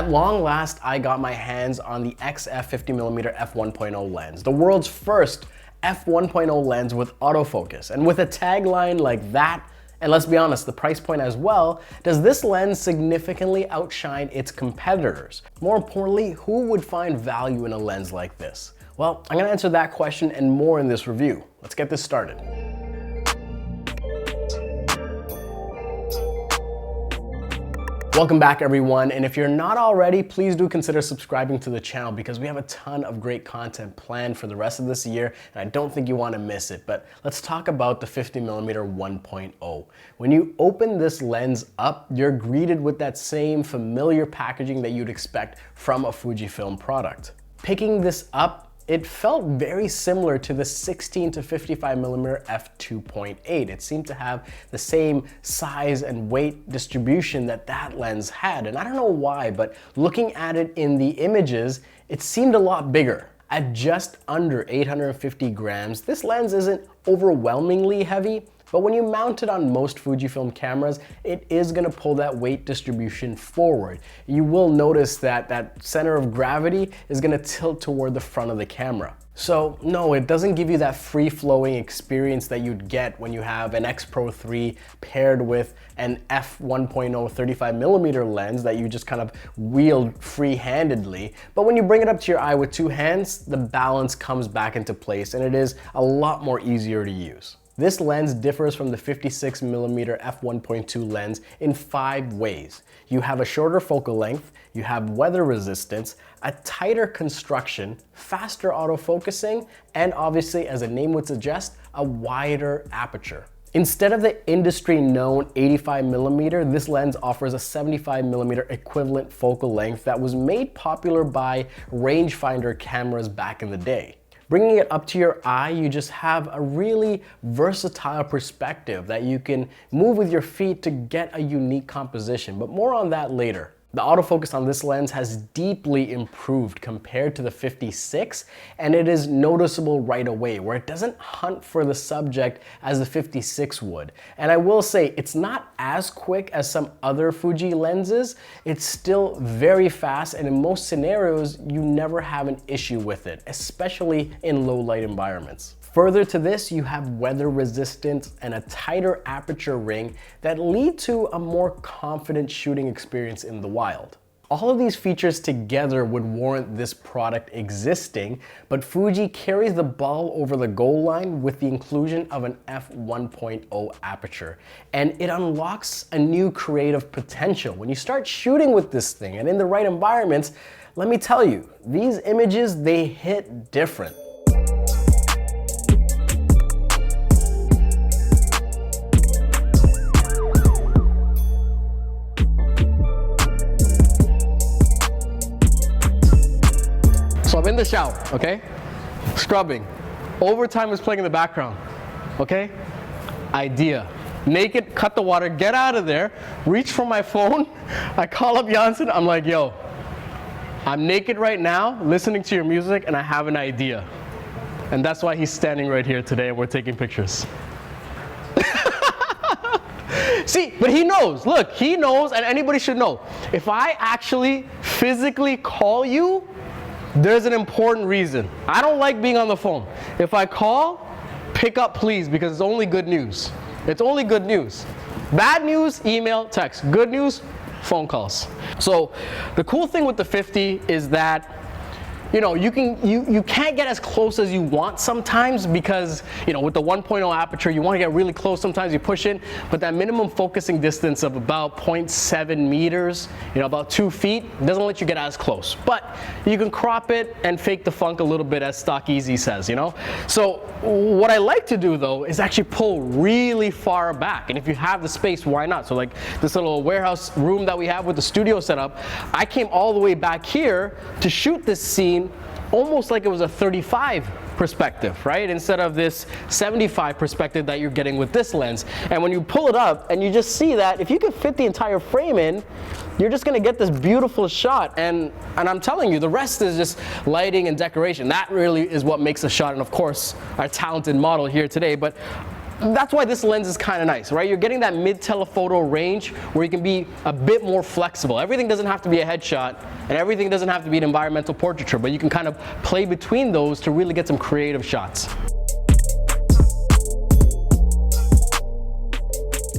At long last, I got my hands on the XF 50mm F1.0 lens, the world's first F1.0 lens with autofocus. And with a tagline like that, and let's be honest, the price point as well, does this lens significantly outshine its competitors? More importantly, who would find value in a lens like this? Well, I'm gonna answer that question and more in this review. Let's get this started. Welcome back everyone, and if you're not already, please do consider subscribing to the channel because we have a ton of great content planned for the rest of this year and I don't think you want to miss it. But let's talk about the 50mm 1.0. When you open this lens up, you're greeted with that same familiar packaging that you'd expect from a Fujifilm product. Picking this up, it felt very similar to the 16 to 55mm f2.8. It seemed to have the same size and weight distribution that lens had. And I don't know why, but looking at it in the images, it seemed a lot bigger. At just under 850 grams, this lens isn't overwhelmingly heavy, but when you mount it on most Fujifilm cameras, it is gonna pull that weight distribution forward. You will notice that that center of gravity is gonna tilt toward the front of the camera. So no, it doesn't give you that free-flowing experience that you'd get when you have an X Pro 3 paired with an f1.0 35mm lens that you just kind of wield free-handedly. But when you bring it up to your eye with two hands, the balance comes back into place and it is a lot more easier to use. This lens differs from the 56mm f1.2 lens in 5 ways. You have a shorter focal length, you have weather resistance, a tighter construction, faster autofocusing, and obviously, as the name would suggest, a wider aperture. Instead of the industry-known 85mm, this lens offers a 75mm equivalent focal length that was made popular by rangefinder cameras back in the day. Bringing it up to your eye, you just have a really versatile perspective that you can move with your feet to get a unique composition, but more on that later. The autofocus on this lens has deeply improved compared to the 56, and it is noticeable right away, where it doesn't hunt for the subject as the 56 would. And I will say, it's not as quick as some other Fuji lenses. It's still very fast, and in most scenarios, you never have an issue with it, especially in low light environments. Further to this, you have weather resistance and a tighter aperture ring that lead to a more confident shooting experience in the wild. All of these features together would warrant this product existing, but Fuji carries the ball over the goal line with the inclusion of an f1.0 aperture. And it unlocks a new creative potential. When you start shooting with this thing and in the right environments, let me tell you, these images, they hit different. So I'm in the shower, okay? Scrubbing. Overtime is playing in the background, okay? Idea. Naked, cut the water, get out of there, reach for my phone. I call up Janssen, I'm like, yo, I'm naked right now, listening to your music, and I have an idea. And that's why he's standing right here today and we're taking pictures. See, but he knows, look, he knows, and anybody should know. If I actually physically call you, there's an important reason. I don't like being on the phone. If I call, pick up please, because it's only good news. It's only good news. Bad news, email, text. Good news, phone calls. So the cool thing with the 50 is that you can't get as close as you want sometimes because, with the 1.0 aperture, you want to get really close. Sometimes you push in, but that minimum focusing distance of about 0.7 meters, about 2 feet, doesn't let you get as close. But you can crop it and fake the funk a little bit, as Stock Easy says, So what I like to do though is actually pull really far back. And if you have the space, why not? So like this little warehouse room that we have with the studio set up, I came all the way back here to shoot this scene almost like it was a 35 perspective, right? Instead of this 75 perspective that you're getting with this lens. And when you pull it up and you just see that, if you can fit the entire frame in, you're just gonna get this beautiful shot. And I'm telling you, the rest is just lighting and decoration. That really is what makes a shot. And of course, our talented model here today. But That's why this lens is kind of nice, right? You're getting that mid-telephoto range where you can be a bit more flexible. Everything doesn't have to be a headshot, and everything doesn't have to be an environmental portraiture, but you can kind of play between those to really get some creative shots.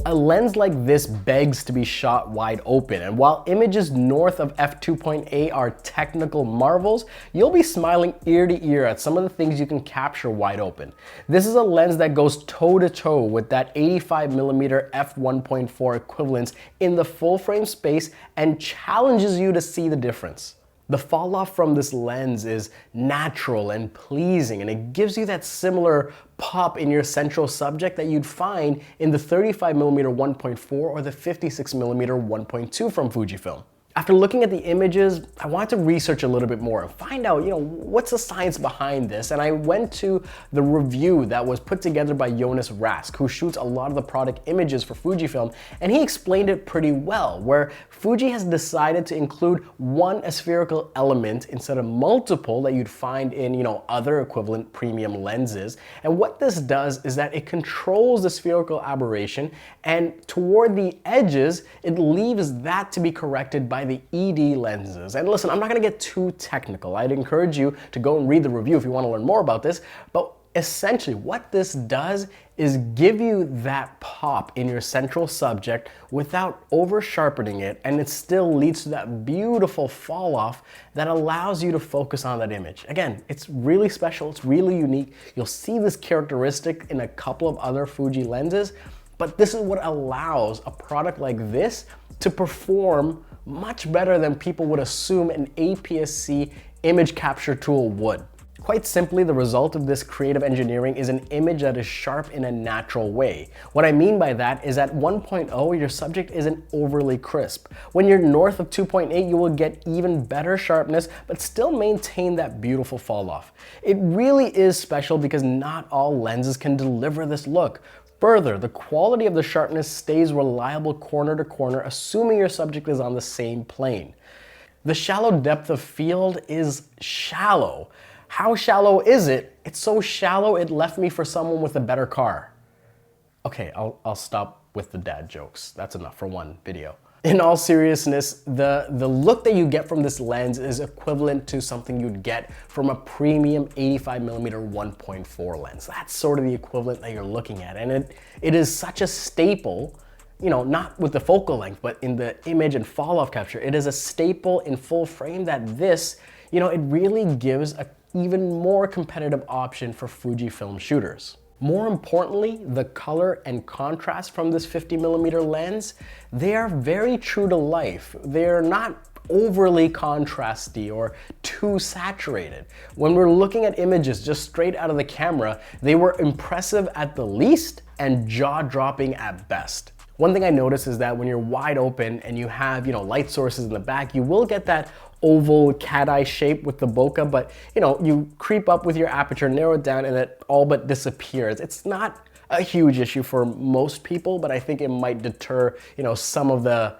A lens like this begs to be shot wide open, and while images north of f2.8 are technical marvels, you'll be smiling ear to ear at some of the things you can capture wide open. This is a lens that goes toe to toe with that 85mm f1.4 equivalents in the full frame space and challenges you to see the difference. The fall off from this lens is natural and pleasing, and it gives you that similar pop in your central subject that you'd find in the 35mm 1.4 or the 56mm 1.2 from Fujifilm. After looking at the images, I wanted to research a little bit more and find out, what's the science behind this? And I went to the review that was put together by Jonas Rask, who shoots a lot of the product images for Fujifilm, and he explained it pretty well, where Fuji has decided to include one spherical element instead of multiple that you'd find in, other equivalent premium lenses. And what this does is that it controls the spherical aberration, and toward the edges, it leaves that to be corrected by the ED lenses. And listen, I'm not gonna get too technical. I'd encourage you to go and read the review if you wanna learn more about this, but essentially what this does is give you that pop in your central subject without over sharpening it, and it still leads to that beautiful fall off that allows you to focus on that image. Again, it's really special, it's really unique. You'll see this characteristic in a couple of other Fuji lenses, but this is what allows a product like this to perform much better than people would assume an APS-C image capture tool would. Quite simply, the result of this creative engineering is an image that is sharp in a natural way. What I mean by that is at 1.0, your subject isn't overly crisp. When you're north of 2.8, you will get even better sharpness, but still maintain that beautiful fall off. It really is special because not all lenses can deliver this look. Further, the quality of the sharpness stays reliable corner to corner, assuming your subject is on the same plane. The shallow depth of field is shallow. How shallow is it? It's so shallow it left me for someone with a better car. Okay, I'll stop with the dad jokes. That's enough for one video. In all seriousness, the look that you get from this lens is equivalent to something you'd get from a premium 85mm 1.4 lens. That's sort of the equivalent that you're looking at. And it is such a staple, not with the focal length, but in the image and fall off capture. It is a staple in full frame that this, it really gives an even more competitive option for Fujifilm shooters. More importantly, the color and contrast from this 50mm lens, they are very true to life. They're not overly contrasty or too saturated. When we're looking at images just straight out of the camera, they were impressive at the least and jaw-dropping at best. One thing I noticed is that when you're wide open and you have, light sources in the back, you will get that oval cat eye shape with the bokeh, but you creep up with your aperture, narrow it down, and it all but disappears. It's not a huge issue for most people, but I think it might deter, some of the,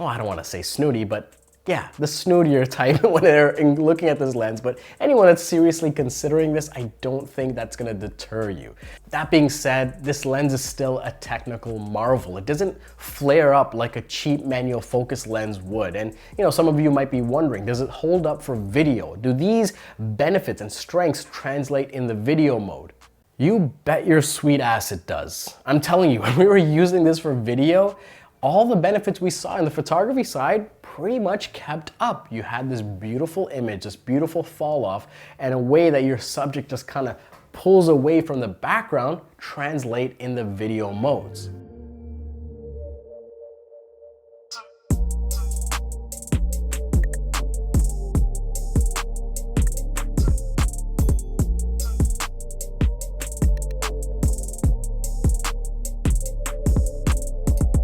I don't want to say snooty, but yeah, the snootier type when they're looking at this lens. But anyone that's seriously considering this, I don't think that's gonna deter you. That being said, this lens is still a technical marvel. It doesn't flare up like a cheap manual focus lens would. And some of you might be wondering, does it hold up for video? Do these benefits and strengths translate in the video mode? You bet your sweet ass it does. I'm telling you, when we were using this for video, all the benefits we saw in the photography side pretty much kept up. You had this beautiful image, this beautiful fall off, and a way that your subject just kind of pulls away from the background translate in the video modes.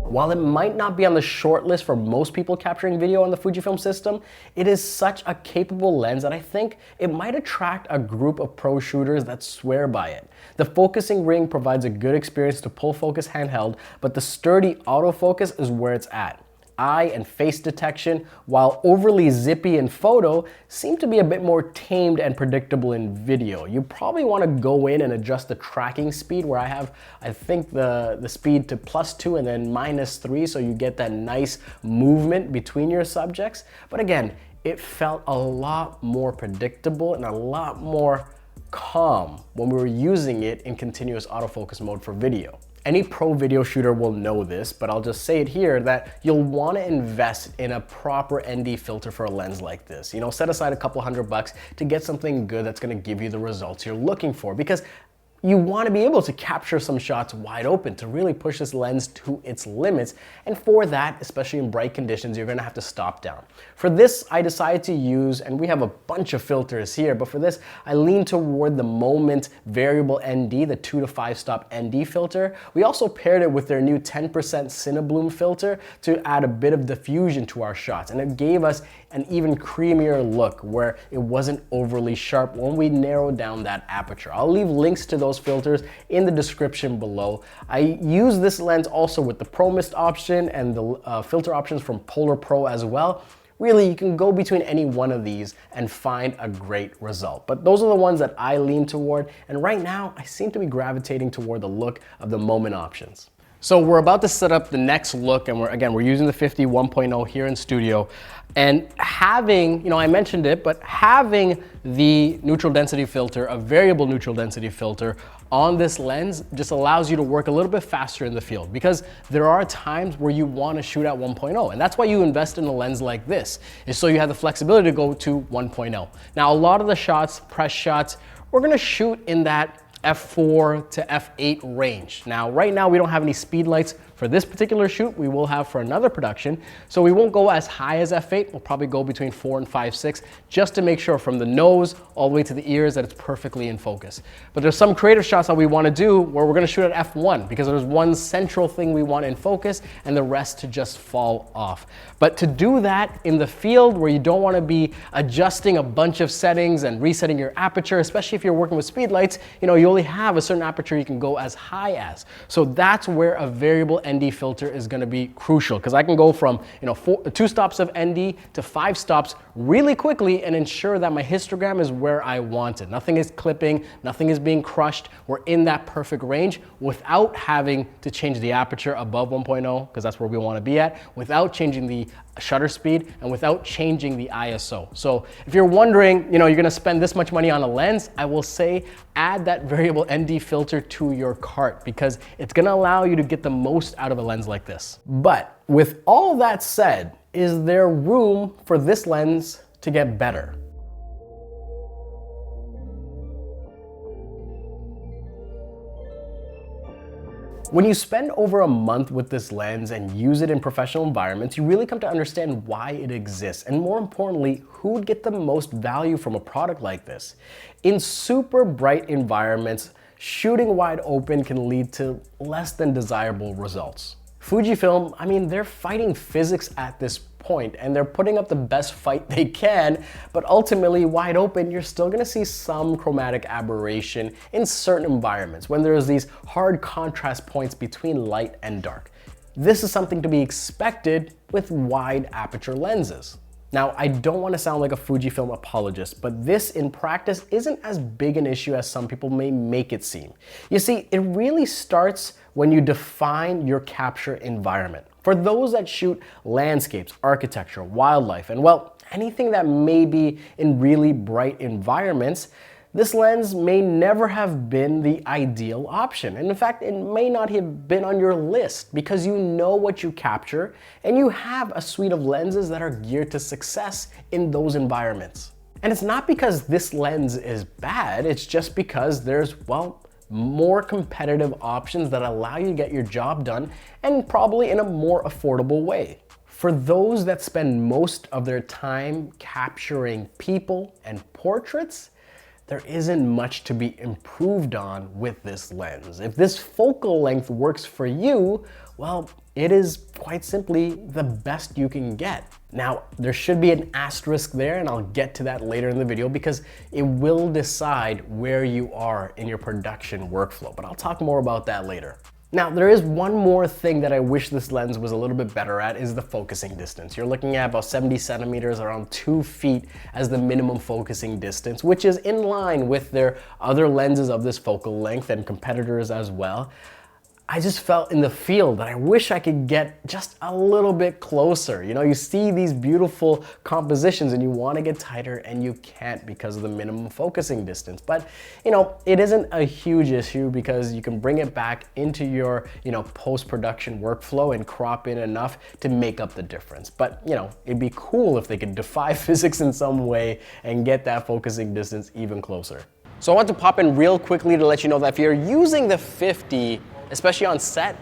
While it might not be on the short list for most people capturing video on the Fujifilm system, it is such a capable lens that I think it might attract a group of pro shooters that swear by it. The focusing ring provides a good experience to pull focus handheld, but the sturdy autofocus is where it's at. eye and face detection, while overly zippy in photo seem to be a bit more tamed and predictable in video. You probably want to go in and adjust the tracking speed, where I think the speed to +2 and then -3, so you get that nice movement between your subjects. But again, it felt a lot more predictable and a lot more calm when we were using it in continuous autofocus mode for video. Any pro video shooter will know this, but I'll just say it here that you'll want to invest in a proper ND filter for a lens like this. You know, set aside a couple $100 to get something good that's going to give you the results you're looking for, because you want to be able to capture some shots wide open to really push this lens to its limits. And for that, especially in bright conditions, you're going to have to stop down. For this, I decided to use, and we have a bunch of filters here, but for this, I lean toward the Moment Variable ND, the 2 to 5 stop ND filter. We also paired it with their new 10% CineBloom filter to add a bit of diffusion to our shots. And it gave us an even creamier look where it wasn't overly sharp when we narrowed down that aperture. I'll leave links to those filters in the description below. I use this lens also with the Pro Mist option and the filter options from Polar Pro as well. Really, you can go between any one of these and find a great result. But those are the ones that I lean toward, and right now I seem to be gravitating toward the look of the Moment options. So we're about to set up the next look, and we're using the 50 1.0 here in studio. And having, you know, I mentioned it, but having the neutral density filter, a variable neutral density filter on this lens just allows you to work a little bit faster in the field, because there are times where you want to shoot at 1.0, and that's why you invest in a lens like this, is so you have the flexibility to go to 1.0. Now, a lot of the shots, press shots, we're going to shoot in that f4 to f8 range. Now, right now we don't have any speed lights for this particular shoot. We will have for another production, so we won't go as high as f8. We'll probably go between 4 and 5/6, just to make sure from the nose all the way to the ears that it's perfectly in focus. But there's some creative shots that we want to do where we're going to shoot at f1, because there's one central thing we want in focus and the rest to just fall off. But to do that in the field, where you don't want to be adjusting a bunch of settings and resetting your aperture, especially if you're working with speed lights, you know, you only have a certain aperture you can go as high as. So that's where a variable ND filter is going to be crucial, because I can go from, you know, 2 stops of ND to 5 stops really quickly and ensure that my histogram is where I want it. Nothing is clipping, nothing is being crushed. We're in that perfect range without having to change the aperture above 1.0, because that's where we want to be at, without changing the shutter speed and without changing the ISO. So if you're wondering, you know, you're going to spend this much money on a lens, I will say add that variable ND filter to your cart, because it's going to allow you to get the most out of a lens like this. But with all that said, is there room for this lens to get better? When you spend over a month with this lens and use it in professional environments, you really come to understand why it exists, and more importantly, who would get the most value from a product like this. In super bright environments, shooting wide open can lead to less than desirable results. Fujifilm, I mean, they're fighting physics at this point, and they're putting up the best fight they can, but ultimately, wide open, you're still gonna see some chromatic aberration in certain environments when there's these hard contrast points between light and dark. This is something to be expected with wide aperture lenses. Now, I don't want to sound like a Fujifilm apologist, but this in practice isn't as big an issue as some people may make it seem. You see, it really starts when you define your capture environment. For those that shoot landscapes, architecture, wildlife, and well, anything that may be in really bright environments, this lens may never have been the ideal option. And in fact, it may not have been on your list, because you know what you capture and you have a suite of lenses that are geared to success in those environments. And it's not because this lens is bad, it's just because there's, well, more competitive options that allow you to get your job done, and probably in a more affordable way. For those that spend most of their time capturing people and portraits, there isn't much to be improved on with this lens. If this focal length works for you, well, it is quite simply the best you can get. Now, there should be an asterisk there, and I'll get to that later in the video, because it will decide where you are in your production workflow, but I'll talk more about that later. Now, there is one more thing that I wish this lens was a little bit better at, is the focusing distance. You're looking at about 70 centimeters, around 2 feet as the minimum focusing distance, which is in line with their other lenses of this focal length and competitors as well. I just felt in the field that I wish I could get just a little bit closer. You know, you see these beautiful compositions and you want to get tighter and you can't because of the minimum focusing distance. But, you know, it isn't a huge issue because you can bring it back into your, post-production workflow and crop in enough to make up the difference. But, it'd be cool if they could defy physics in some way and get that focusing distance even closer. So I want to pop in real quickly to let you know that if you're using the 50, especially on set,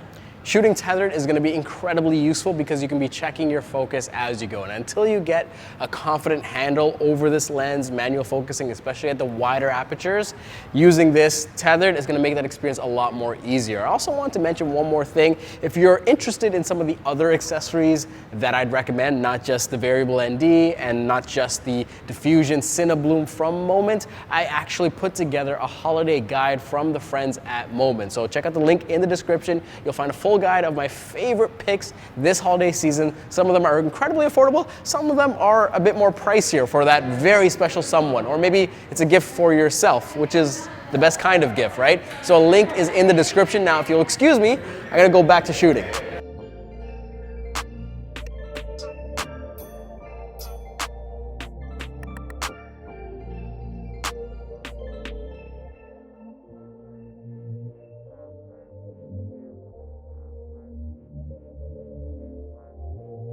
shooting tethered is going to be incredibly useful because you can be checking your focus as you go. And until you get a confident handle over this lens, manual focusing, especially at the wider apertures, using this tethered is going to make that experience a lot more easier. I also want to mention one more thing. If you're interested in some of the other accessories that I'd recommend, not just the variable ND and not just the diffusion CineBloom from Moment, I actually put together a holiday guide from the friends at Moment. So check out the link in the description. You'll find a full guide of my favorite picks this holiday season. Some of them are incredibly affordable. Some of them are a bit more pricier for that very special someone. Or maybe it's a gift for yourself, which is the best kind of gift, right? So a link is in the description. Now, if you'll excuse me, I gotta go back to shooting.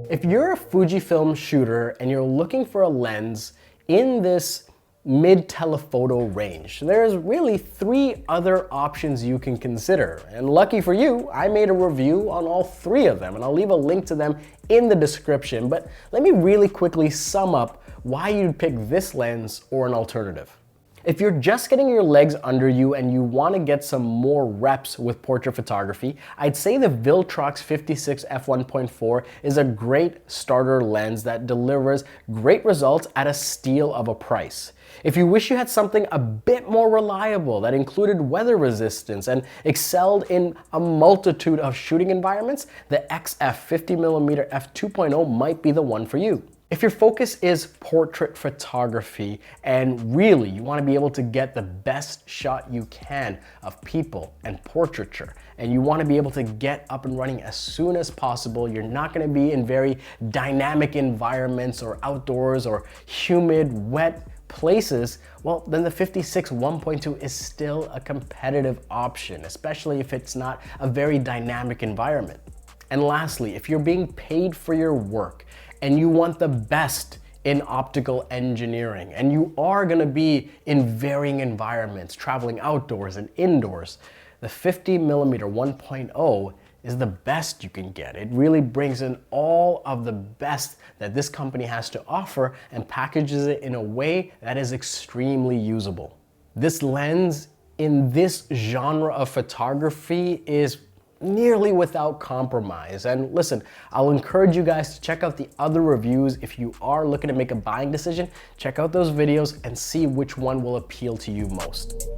If you're a Fujifilm shooter and you're looking for a lens in this mid-telephoto range, there's really 3 other options you can consider. And lucky for you, I made a review on all 3 of them, and I'll leave a link to them in the description. But let me really quickly sum up why you'd pick this lens or an alternative. If you're just getting your legs under you and you want to get some more reps with portrait photography, I'd say the Viltrox 56 f1.4 is a great starter lens that delivers great results at a steal of a price. If you wish you had something a bit more reliable that included weather resistance and excelled in a multitude of shooting environments, the XF 50mm F2.0 might be the one for you. If your focus is portrait photography and really you want to be able to get the best shot you can of people and portraiture, and you want to be able to get up and running as soon as possible, you're not going to be in very dynamic environments or outdoors or humid, wet places, well, then the 56 1.2 is still a competitive option, especially if it's not a very dynamic environment. And lastly, if you're being paid for your work and you want the best in optical engineering, and you are gonna be in varying environments, traveling outdoors and indoors, the 50mm 1.0 is the best you can get. It really brings in all of the best that this company has to offer and packages it in a way that is extremely usable. This lens in this genre of photography is nearly without compromise. And listen, I'll encourage you guys to check out the other reviews. If you are looking to make a buying decision, check out those videos and see which one will appeal to you most.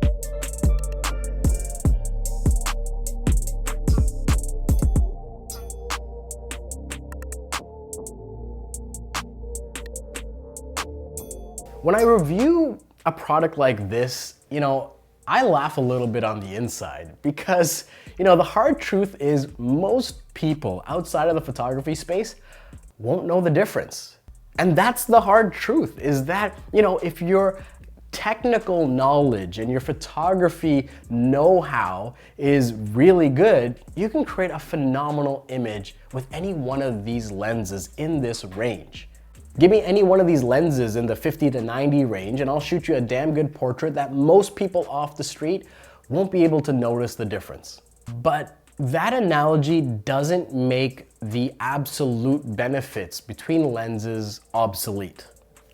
When I review a product like this, I laugh a little bit on the inside because, the hard truth is most people outside of the photography space won't know the difference. And that's the hard truth, is that, if your technical knowledge and your photography know-how is really good, you can create a phenomenal image with any one of these lenses in this range. Give me any one of these lenses in the 50 to 90 range and I'll shoot you a damn good portrait that most people off the street won't be able to notice the difference. But that analogy doesn't make the absolute benefits between lenses obsolete.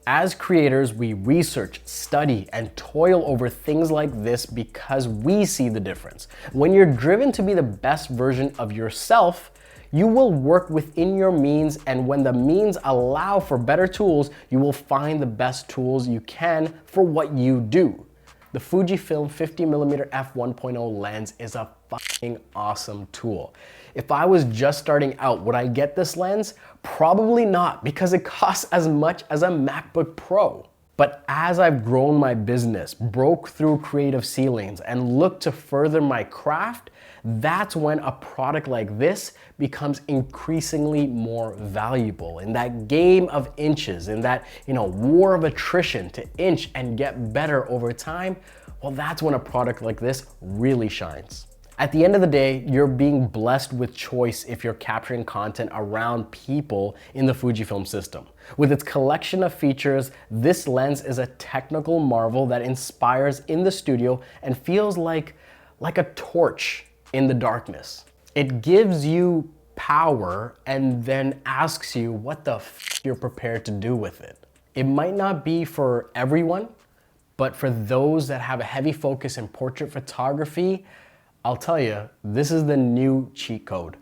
As creators, we research, study, and toil over things like this because we see the difference. When you're driven to be the best version of yourself, you will work within your means, and when the means allow for better tools, you will find the best tools you can for what you do. The Fujifilm 50mm F1.0 lens is a fucking awesome tool. If I was just starting out, would I get this lens? Probably not, because it costs as much as a MacBook Pro. But as I've grown my business, broke through creative ceilings, and looked to further my craft, that's when a product like this becomes increasingly more valuable. In that game of inches, in that, war of attrition to inch and get better over time, well, that's when a product like this really shines. At the end of the day, you're being blessed with choice if you're capturing content around people in the Fujifilm system. With its collection of features, this lens is a technical marvel that inspires in the studio and feels like a torch in the darkness. It gives you power and then asks you what the f you're prepared to do with it. It might not be for everyone, but for those that have a heavy focus in portrait photography, I'll tell you, this is the new cheat code.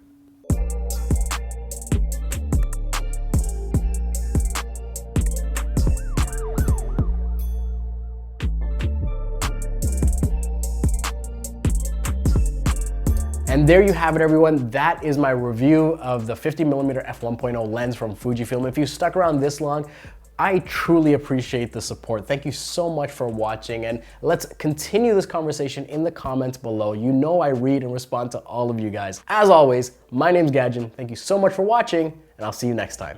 And there you have it, everyone. That is my review of the 50mm f1.0 lens from Fujifilm. If you stuck around this long, I truly appreciate the support. Thank you so much for watching, and let's continue this conversation in the comments below. You know I read and respond to all of you guys. As always, my name's Gadgen. Thank you so much for watching, and I'll see you next time.